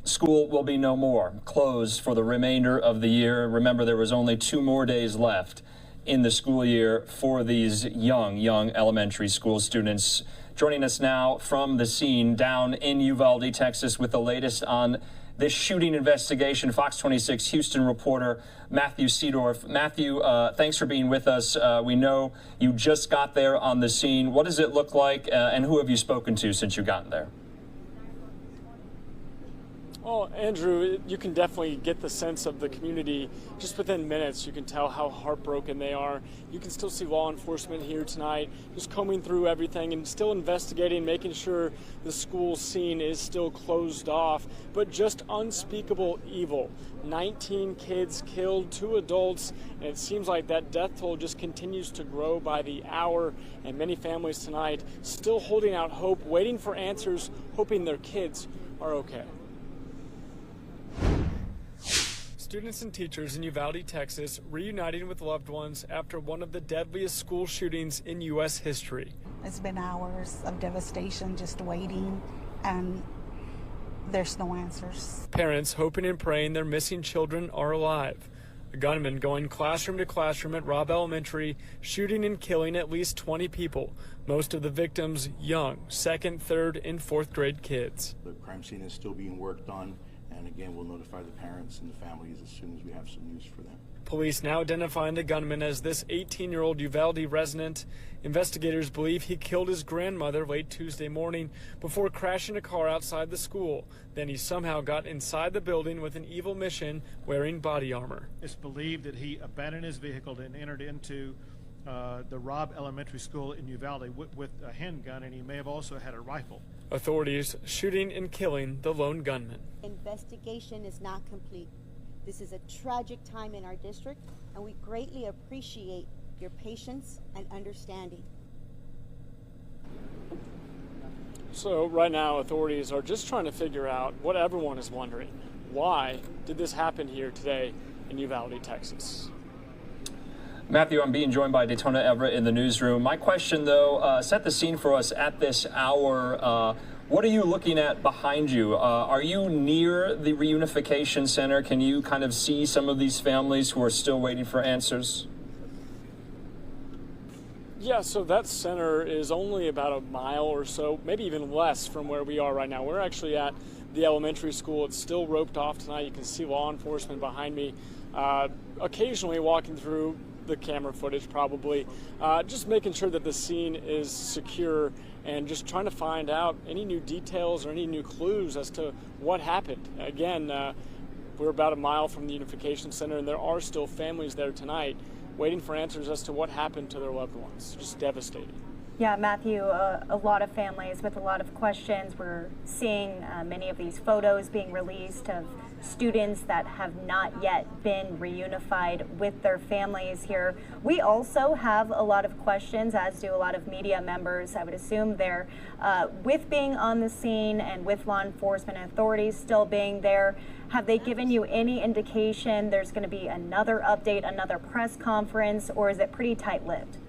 School will be no more, closed for the remainder of the year. Remember, there was only 2 more days left in the school year for these young elementary school students. Joining us now from the scene down in Uvalde, Texas, with the latest on this shooting investigation, Fox 26 Houston reporter Matthew Seedorf. Matthew, thanks for being with us. We know you just got there on the scene. What does it look like, and who have you spoken to since you've gotten there? Well, Andrew, you can definitely get the sense of the community just within minutes. You can tell how heartbroken they are. You can still see law enforcement here tonight, just combing through everything and still investigating, making sure the school scene is still closed off. But just unspeakable evil. 19 kids killed, 2 adults, and it seems like that death toll just continues to grow by the hour. And many families tonight still holding out hope, waiting for answers, hoping their kids are okay. Students and teachers in Uvalde, Texas, reuniting with loved ones after one of the deadliest school shootings in U.S. history. It's been hours of devastation just waiting, and there's no answers. Parents hoping and praying their missing children are alive. A gunman going classroom to classroom at Robb Elementary, shooting and killing at least 20 people, most of the victims young, 2nd, 3rd, and 4th grade kids. The crime scene is still being worked on. And again, we'll notify the parents and the families as soon as we have some news for them. Police now identifying the gunman as this 18-year-old Uvalde resident. Investigators believe he killed his grandmother late Tuesday morning before crashing a car outside the school. Then he somehow got inside the building with an evil mission, wearing body armor. It's believed that he abandoned his vehicle and entered into the Robb Elementary School in Uvalde with a handgun, and he may have also had a rifle. Authorities shooting and killing the lone gunman. Investigation is not complete. This is a tragic time in our district, and we greatly appreciate your patience and understanding. So right now, authorities are just trying to figure out what everyone is wondering. Why did this happen here today in Uvalde, Texas? Matthew, I'm being joined by Daytona Everett in the newsroom. My question, though, set the scene for us at this hour. What are you looking at behind you? Are you near the reunification center? Can you kind of see some of these families who are still waiting for answers? Yeah, so that center is only about a mile or so, maybe even less from where we are right now. We're actually at the elementary school. It's still roped off tonight. You can see law enforcement behind me, occasionally walking through the camera footage, probably just making sure that the scene is secure and just trying to find out any new details or any new clues as to what happened. Again, we're about a mile from the Unification Center, and there are still families there tonight waiting for answers as to what happened to their loved ones. Just devastating. Yeah, Matthew, a lot of families with a lot of questions. We're seeing many of these photos being released of students that have not yet been reunified with their families here. We also have a lot of questions, as do a lot of media members. I would assume they're with being on the scene and with law enforcement authorities still being there. Have they given you any indication there's going to be another update, another press conference, or is it pretty tight-lipped?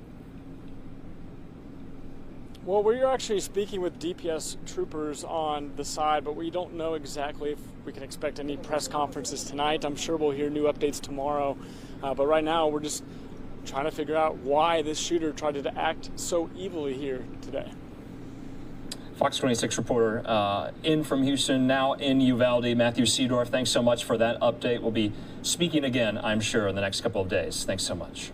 Well, we're actually speaking with DPS troopers on the side, but we don't know exactly if we can expect any press conferences tonight. I'm sure we'll hear new updates tomorrow. But right now, we're just trying to figure out why this shooter tried to act so evilly here today. Fox 26 reporter in from Houston, now in Uvalde, Matthew Seedorf. Thanks so much for that update. We'll be speaking again, I'm sure, in the next couple of days. Thanks so much.